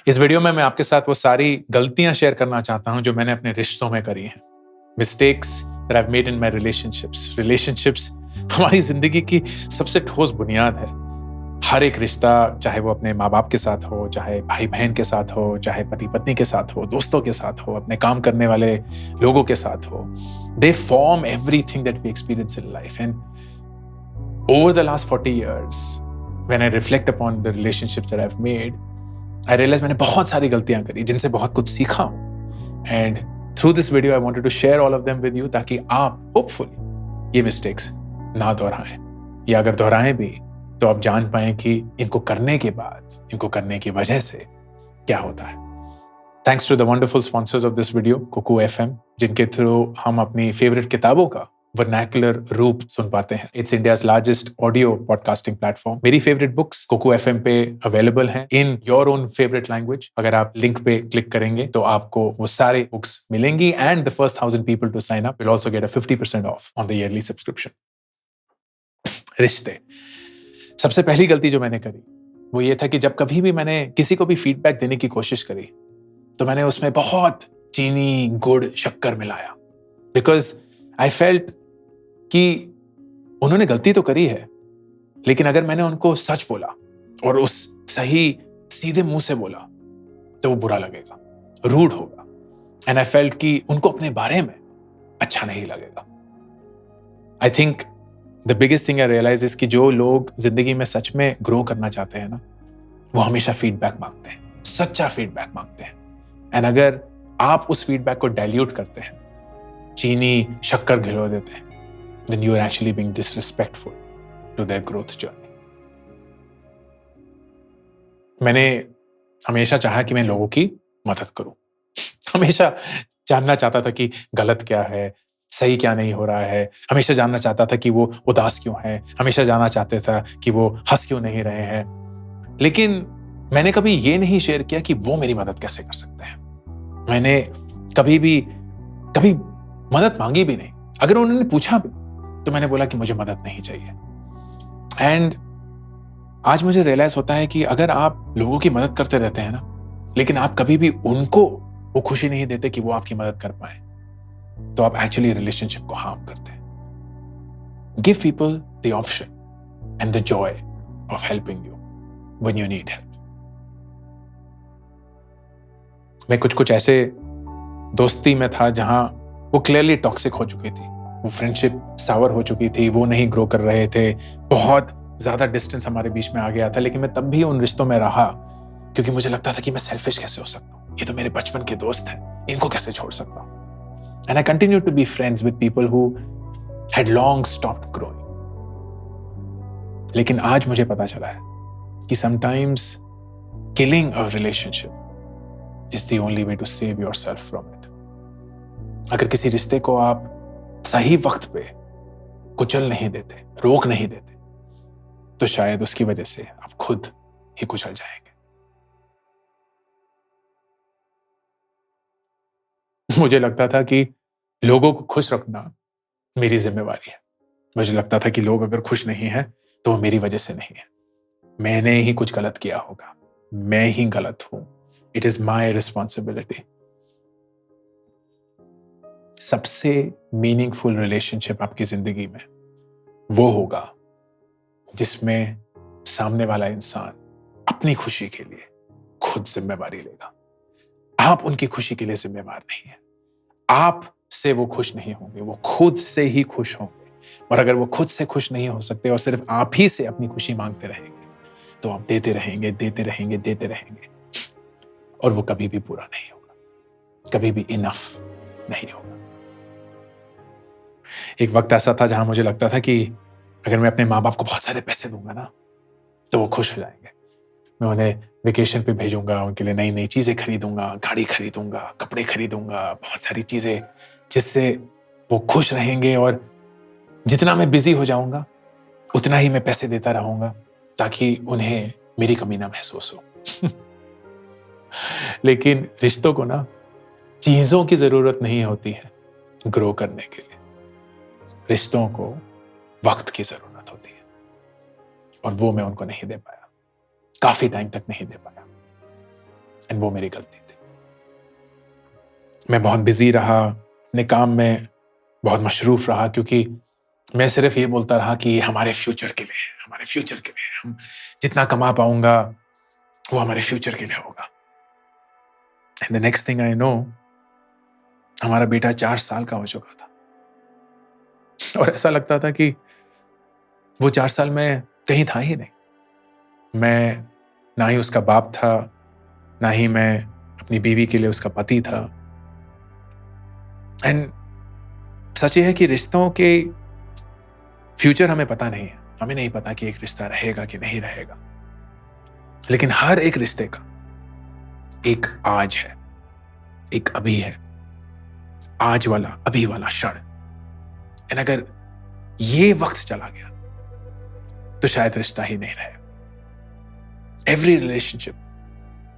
इस वीडियो में मैं आपके साथ वो सारी गलतियां शेयर करना चाहता हूं जो मैंने अपने रिश्तों में करी हैं। Mistakes that I made in my relationships हमारी जिंदगी की सबसे ठोस बुनियाद है। हर एक रिश्ता, चाहे वो अपने माँ बाप के साथ हो, चाहे भाई बहन के साथ हो, चाहे पति पत्नी के साथ हो, दोस्तों के साथ हो, अपने काम करने वाले लोगों के साथ हो, they form everything that we experience in life. And over the last 40 years when I reflect upon the relationships that I've made, I realize मैंने बहुत सारी गलतियां करी जिनसे बहुत कुछ सीखा हूं। And through this video I wanted to share all of them with you, ताकि आप होपफुली ये मिस्टेक्स ना दोहराएं, या अगर दोहराएं भी तो आप जान पाएं कि इनको करने के बाद, इनको करने की वजह से क्या होता है। Thanks to the wonderful sponsors of this video, Kuku FM, जिनके थ्रू हम अपनी फेवरेट किताबों का वर्नैकुलर रूप सुन पाते हैं। It's India's largest audio podcasting platform. मेरी फेवरेट बुक्स कुकू एफएम पे अवेलेबल हैं in your own favourite language. अगर आप लिंक पे क्लिक करेंगे तो आपको वो सारे बुक्स मिलेंगी, and the first 1000 people to sign up will also get a 50% off on the yearly subscription. रिश्ते, सबसे पहली गलती जो मैंने करी वो ये था कि जब कभी भी मैंने किसी को भी फीडबैक देने की कोशिश करी तो मैंने उसमें बहुत चीनी, गुड़, शक्कर मिलाया। बिकॉज आई फेल्ट कि उन्होंने गलती तो करी है, लेकिन अगर मैंने उनको सच बोला और उस सही सीधे मुंह से बोला तो वो बुरा लगेगा, रूड होगा। एंड आई फेल्ट कि उनको अपने बारे में अच्छा नहीं लगेगा। I think the biggest thing I realise is कि जो लोग जिंदगी में सच में ग्रो करना चाहते हैं ना, वो हमेशा फीडबैक मांगते हैं, सच्चा फीडबैक मांगते हैं। एंड अगर आप उस फीडबैक को डाइल्यूट करते हैं, चीनी शक्कर घिलो देते हैं, then you are actually being disrespectful to their growth journey. मैंने हमेशा चाहा कि मैं लोगों की मदद करूं। हमेशा जानना चाहता था कि गलत क्या है, सही क्या नहीं हो रहा है। हमेशा जानना चाहता था कि वो उदास क्यों है। हमेशा जानना चाहता था कि वो हंस क्यों नहीं रहे हैं। लेकिन मैंने कभी ये नहीं शेयर किया कि वो मेरी मदद कैसे कर सकते हैं। मैंने कभी मदद मांगी भी नहीं। अगर उन्होंने पूछा भी तो मैंने बोला कि मुझे मदद नहीं चाहिए। एंड आज मुझे रियलाइज होता है कि अगर आप लोगों की मदद करते रहते हैं ना, लेकिन आप कभी भी उनको वो खुशी नहीं देते कि वो आपकी मदद कर पाए, तो आप एक्चुअली रिलेशनशिप को हार्म करते हैं। Give people the option and the Joy of helping you when you need help. मैं कुछ ऐसे दोस्ती में था जहां वो क्लियरली टॉक्सिक हो चुकी थी, वो फ्रेंडशिप सावर हो चुकी थी, वो नहीं ग्रो कर रहे थे, बहुत ज्यादा डिस्टेंस हमारे बीच में आ गया था। लेकिन मैं तब भी उन रिश्तों में रहा क्योंकि मुझे लगता था कि मैं सेल्फिश कैसे हो सकता हूँ, ये तो मेरे बचपन के दोस्त हैं, इनको कैसे छोड़ सकता हूँ। And I continue to be friends with people who had long stopped growing. लेकिन आज मुझे पता चला है कि sometimes killing a relationship is the only way to save yourself from it. अगर किसी रिश्ते को आप सही वक्त पे कुचल नहीं देते, रोक नहीं देते, तो शायद उसकी वजह से आप खुद ही कुचल जाएंगे। मुझे लगता था कि लोगों को खुश रखना मेरी जिम्मेवारी है। मुझे लगता था कि लोग अगर खुश नहीं हैं तो वो मेरी वजह से नहीं है, मैंने ही कुछ गलत किया होगा, मैं ही गलत हूं, इट इज माई रिस्पॉन्सिबिलिटी। सबसे मीनिंगफुल रिलेशनशिप आपकी जिंदगी में वो होगा जिसमें सामने वाला इंसान अपनी खुशी के लिए खुद जिम्मेवारी लेगा। आप उनकी खुशी के लिए जिम्मेवार नहीं है। आप से वो खुश नहीं होंगे, वो खुद से ही खुश होंगे। और अगर वो खुद से खुश नहीं हो सकते और सिर्फ आप ही से अपनी खुशी मांगते रहेंगे, तो आप देते रहेंगे और वो कभी भी पूरा नहीं होगा, कभी भी इनफ नहीं होगा। एक वक्त ऐसा था जहां मुझे लगता था कि अगर मैं अपने माँ बाप को बहुत सारे पैसे दूंगा ना, तो वो खुश हो जाएंगे। मैं उन्हें वेकेशन पे भेजूंगा, उनके लिए नई नई चीजें खरीदूंगा, गाड़ी खरीदूंगा, कपड़े खरीदूंगा, बहुत सारी चीजें, जिससे वो खुश रहेंगे। और जितना मैं बिजी हो जाऊंगा उतना ही मैं पैसे देता रहूंगा, ताकि उन्हें मेरी कमी ना महसूस हो। लेकिन रिश्तों को ना चीजों की जरूरत नहीं होती है ग्रो करने के लिए। रिश्तों को वक्त की जरूरत होती है, और वो मैं उनको नहीं दे पाया, काफी टाइम तक नहीं दे पाया। एंड वो मेरी गलती थी। मैं बहुत बिजी रहा, अपने काम में बहुत मशरूफ रहा, क्योंकि मैं सिर्फ ये बोलता रहा कि हमारे फ्यूचर के लिए, हमारे फ्यूचर के लिए, हम जितना कमा पाऊंगा वो हमारे फ्यूचर के लिए होगा। And the next thing I know, हमारा बेटा 4 साल का हो चुका था और ऐसा लगता था कि वो 4 साल में कहीं था ही नहीं। मैं ना ही उसका बाप था, ना ही मैं अपनी बीवी के लिए उसका पति था। एंड सच ये है कि रिश्तों के फ्यूचर हमें पता नहीं है। हमें नहीं पता कि एक रिश्ता रहेगा कि नहीं रहेगा, लेकिन हर एक रिश्ते का एक आज है, एक अभी है, आज वाला, अभी वाला क्षण। एंड अगर ये वक्त चला गया तो शायद रिश्ता ही नहीं रहेगा। Every relationship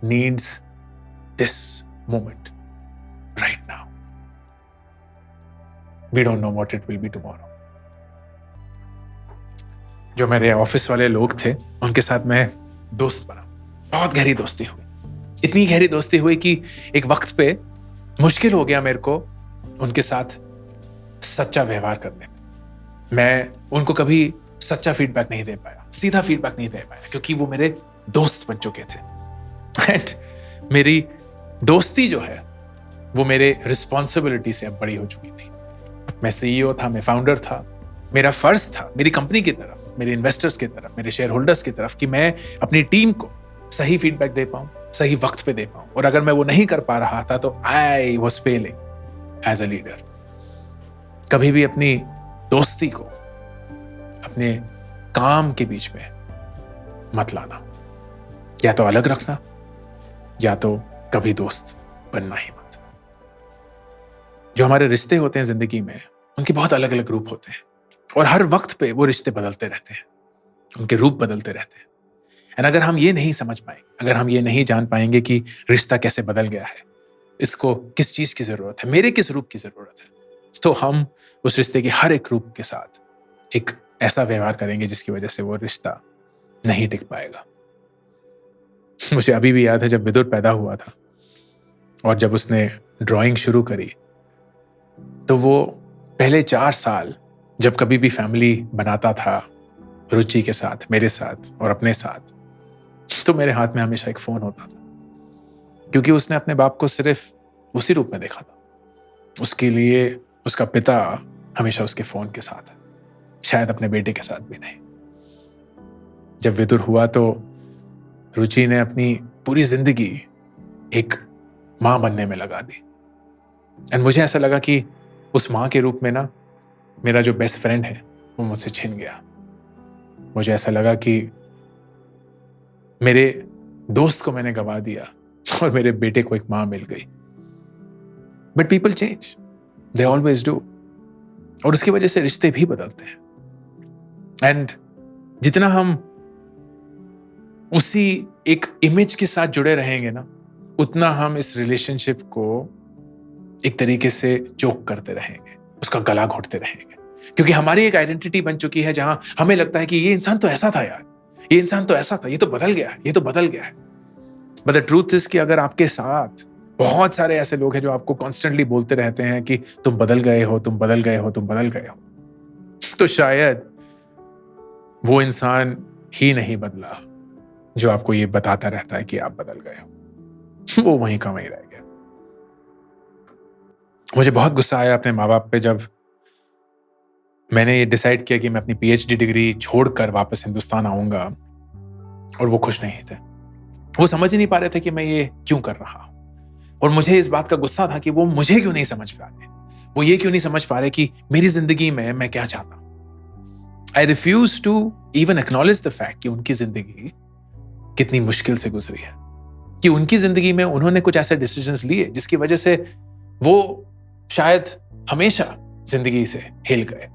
needs this moment right now. We don't know what it will be tomorrow. जो मेरे ऑफिस वाले लोग थे उनके साथ मैं दोस्त बना, बहुत गहरी दोस्ती हुई। इतनी गहरी दोस्ती हुई कि एक वक्त पे मुश्किल हो गया मेरे को उनके साथ सच्चा व्यवहार करने में। मैं उनको कभी सच्चा फीडबैक नहीं दे पाया, सीधा फीडबैक नहीं दे पाया, क्योंकि वो मेरे दोस्त बन चुके थे। एंड मेरी दोस्ती जो है वो मेरे रिस्पॉन्सिबिलिटी से अब बड़ी हो चुकी थी। मैं सीईओ था, मैं फाउंडर था। मेरा फर्ज था मेरी कंपनी की तरफ, मेरे इन्वेस्टर्स की तरफ, मेरे शेयर होल्डर्स की तरफ कि मैं अपनी टीम को सही फीडबैक दे पाऊं, सही वक्त पे दे पाऊं। और अगर मैं वो नहीं कर पा रहा था तो I was failing as a leader. कभी भी अपनी दोस्ती को अपने काम के बीच में मत लाना। या तो अलग रखना, या तो कभी दोस्त बनना ही मत। जो हमारे रिश्ते होते हैं जिंदगी में, उनके बहुत अलग अलग रूप होते हैं और हर वक्त पे वो रिश्ते बदलते रहते हैं, उनके रूप बदलते रहते हैं। और अगर हम ये नहीं समझ पाएंगे, अगर हम ये नहीं जान पाएंगे कि रिश्ता कैसे बदल गया है, इसको किस चीज की जरूरत है, मेरे किस रूप की जरूरत है, तो हम उस रिश्ते के हर एक रूप के साथ एक ऐसा व्यवहार करेंगे जिसकी वजह से वो रिश्ता नहीं टिक पाएगा। मुझे अभी भी याद है जब विदुर पैदा हुआ था और जब उसने ड्राइंग शुरू करी, तो वो पहले 4 साल जब कभी भी फैमिली बनाता था रुचि के साथ, मेरे साथ और अपने साथ, तो मेरे हाथ में हमेशा एक फोन होता था, क्योंकि उसने अपने बाप को सिर्फ उसी रूप में देखा था। उसके लिए उसका पिता हमेशा उसके फोन के साथ है, शायद अपने बेटे के साथ भी नहीं। जब विदुर हुआ तो रुचि ने अपनी पूरी जिंदगी एक मां बनने में लगा दी। एंड मुझे ऐसा लगा कि उस मां के रूप में ना मेरा जो बेस्ट फ्रेंड है वो मुझसे छिन गया। मुझे ऐसा लगा कि मेरे दोस्त को मैंने गवा दिया और मेरे बेटे को एक मां मिल गई। But people change, they always do. और उसकी वजह से रिश्ते भी बदलते हैं। एंड जितना हम उसी एक इमेज के साथ जुड़े रहेंगे ना, उतना हम इस रिलेशनशिप को एक तरीके से चोक करते रहेंगे, उसका गला घोटते रहेंगे, क्योंकि हमारी एक आइडेंटिटी बन चुकी है जहां हमें लगता है कि ये इंसान तो ऐसा था यार, ये इंसान तो ऐसा था, ये तो बदल गया है, ये तो बदल गया है। बट द ट्रूथ इज कि अगर आपके साथ बहुत सारे ऐसे लोग हैं जो आपको कॉन्स्टेंटली बोलते रहते हैं कि तुम बदल गए हो, तुम बदल गए हो, तुम बदल गए हो, तो शायद वो इंसान ही नहीं बदला जो आपको ये बताता रहता है कि आप बदल गए हो। वो वहीं का वहीं रह गया। मुझे बहुत गुस्सा आया अपने माँ बाप पे जब मैंने ये डिसाइड किया कि मैं अपनी पीएचडी डिग्री छोड़कर वापस हिंदुस्तान आऊंगा, और वो खुश नहीं थे। वो समझ ही नहीं पा रहे थे कि मैं ये क्यों कर रहा हूं। और मुझे इस बात का गुस्सा था कि वो मुझे क्यों नहीं समझ पा रहे, वो ये क्यों नहीं समझ पा रहे कि मेरी जिंदगी में मैं क्या चाहता हूं। I refuse to even acknowledge the fact कि उनकी जिंदगी कितनी मुश्किल से गुजरी है, कि उनकी जिंदगी में उन्होंने कुछ ऐसे डिसीजंस लिए जिसकी वजह से वो शायद हमेशा जिंदगी से हिल गए।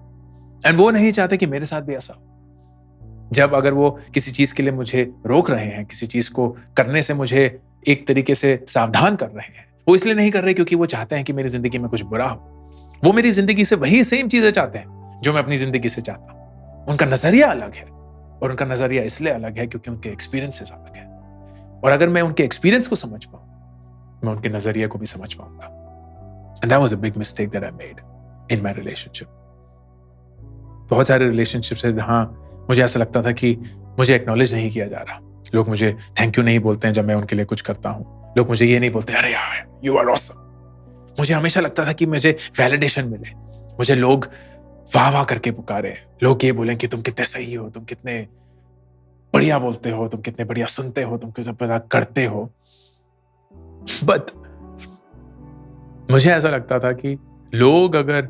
एंड वो नहीं चाहते कि मेरे साथ भी ऐसा हो। जब अगर वो किसी चीज के लिए मुझे रोक रहे हैं, किसी चीज को करने से मुझे एक तरीके से सावधान कर रहे हैं, वो इसलिए नहीं कर रहे क्योंकि वो चाहते हैं कि मेरी जिंदगी में कुछ बुरा हो। वो मेरी जिंदगी से वही सेम चीजें चाहते हैं जो मैं अपनी जिंदगी से चाहता हूं। उनका नजरिया अलग है, और उनका नजरिया इसलिए अलग है क्योंकि उनके एक्सपीरियंसेस अलग है। और अगर मैं उनके एक्सपीरियंस को समझ पाऊं, मैं उनके नजरिए को भी समझ पाऊंगा। And that was a big mistake that I made in my relationship. बहुत सारे रिलेशनशिप्स है जहां मुझे ऐसा लगता था कि मुझे एक्नॉलेज नहीं किया जा रहा। लोग मुझे थैंक यू नहीं बोलते हैं जब मैं उनके लिए कुछ करता हूं। लोग मुझे ये नहीं बोलते अरे यार यू आर ऑसम। मुझे हमेशा लगता था कि मुझे वैलिडेशन मिले, मुझे लोग वाह वाह करके पुकारे, लोग ये बोलें कि तुम कितने सही हो, तुम कितने बढ़िया बोलते हो, तुम कितने बढ़िया सुनते हो, तुम कितना बढ़िया करते हो। बट मुझे ऐसा लगता था कि लोग अगर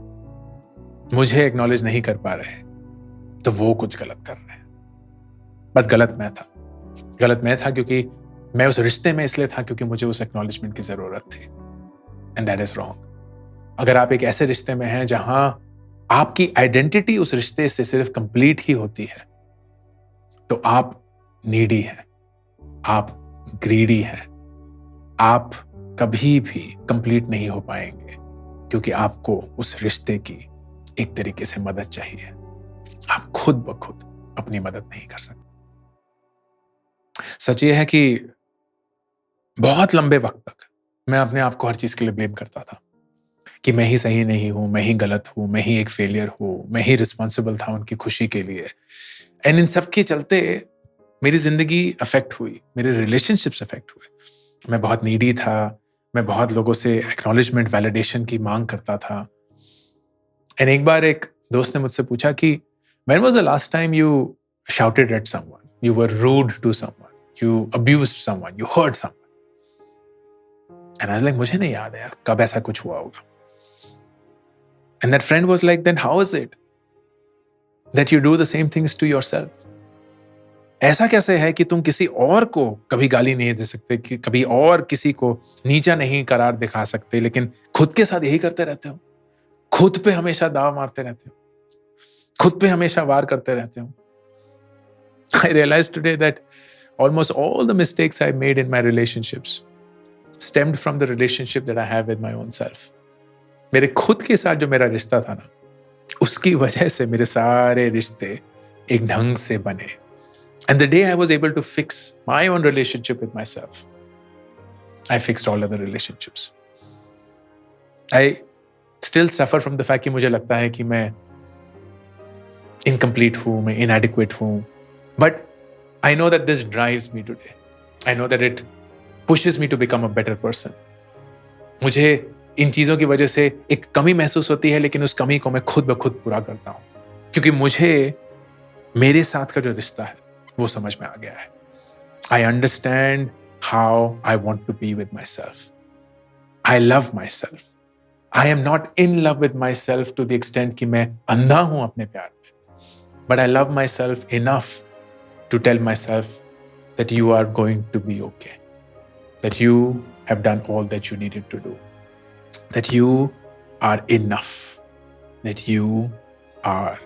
मुझे एक्नॉलेज नहीं कर पा रहे तो वो कुछ गलत कर रहे हैं। बट गलत मैं था। गलत मैं था क्योंकि मैं उस रिश्ते में इसलिए था क्योंकि मुझे उस एक्नॉलेजमेंट की जरूरत थी। And that is wrong. अगर आप एक ऐसे रिश्ते में हैं जहां आपकी आइडेंटिटी उस रिश्ते से सिर्फ कंप्लीट ही होती है, तो आप नीडी हैं, आप ग्रीडी हैं, आप कभी भी कंप्लीट नहीं हो पाएंगे क्योंकि आपको उस रिश्ते की एक तरीके से मदद चाहिए। आप खुद ब खुद अपनी मदद नहीं कर सकते। सच ये है कि बहुत लंबे वक्त तक मैं अपने आप को हर चीज के लिए ब्लेम करता था कि मैं ही सही नहीं हूं, मैं ही गलत हूं, मैं ही एक फेलियर हूं, मैं ही रिस्पॉन्सिबल था उनकी खुशी के लिए। एंड इन सब के चलते मेरी जिंदगी अफेक्ट हुई, मेरे रिलेशनशिप्स अफेक्ट हुए। मैं बहुत नीडी था, मैं बहुत लोगों से एक्नॉलेजमेंट वैलिडेशन की मांग करता था। एंड एक बार एक दोस्त ने मुझसे पूछा कि when was the last time you shouted at someone, you were rude to someone, you abused someone, you hurt someone. And I was like मुझे नहीं याद है यार कब ऐसा कुछ हुआ होगा। And that friend was like then how is it that you do the same things to yourself? ऐसा कैसे है कि तुम किसी और को कभी गाली नहीं दे सकते, कि कभी और किसी को नीचा नहीं करार दिखा सकते, लेकिन खुद के साथ यही करते रहते हो? खुद पे हमेशा दाव मारते रहते हो, खुद पे हमेशा वार करते रहते हो। I realized today that almost all the mistakes I made in my relationships stemmed from the relationship that I have with my own self. मेरे खुद के साथ जो मेरा रिश्ता था ना, उसकी वजह से मेरे सारे रिश्ते एक ढंग से बने। And the day I was able to fix my own relationship with myself, I fixed all other relationships. I still suffer from the fact कि मुझे लगता है कि मैं incomplete हूँ, मैं inadequate हूँ, but I know that this drives me today. I know that it pushes me to become a better person. मुझे इन चीजों की वजह से एक कमी महसूस होती है, लेकिन उस कमी को मैं खुद ब खुद पूरा करता हूँ क्योंकि मुझे मेरे साथ का जो रिश्ता है वो समझ में आ गया है। I understand how I want to be with myself. I love myself. I am not in love with myself to the extent कि मैं अंधा हूं अपने प्यार में, but I love myself enough to tell myself that you are going to be okay, that you have done all that you needed to do, that you are enough, that you are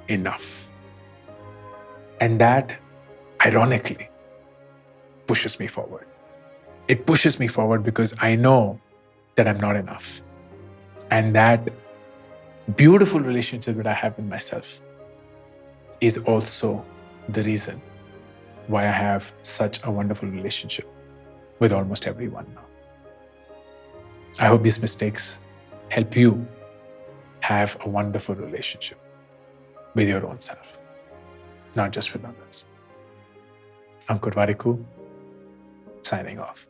enough. And that, ironically, pushes me forward. It pushes me forward because I know that I'm not enough. And that beautiful relationship that I have with myself is also the reason why I have such a wonderful relationship with almost everyone now. I hope these mistakes help you have a wonderful relationship with your own self, not just with others. I'm Kurvariku, signing off.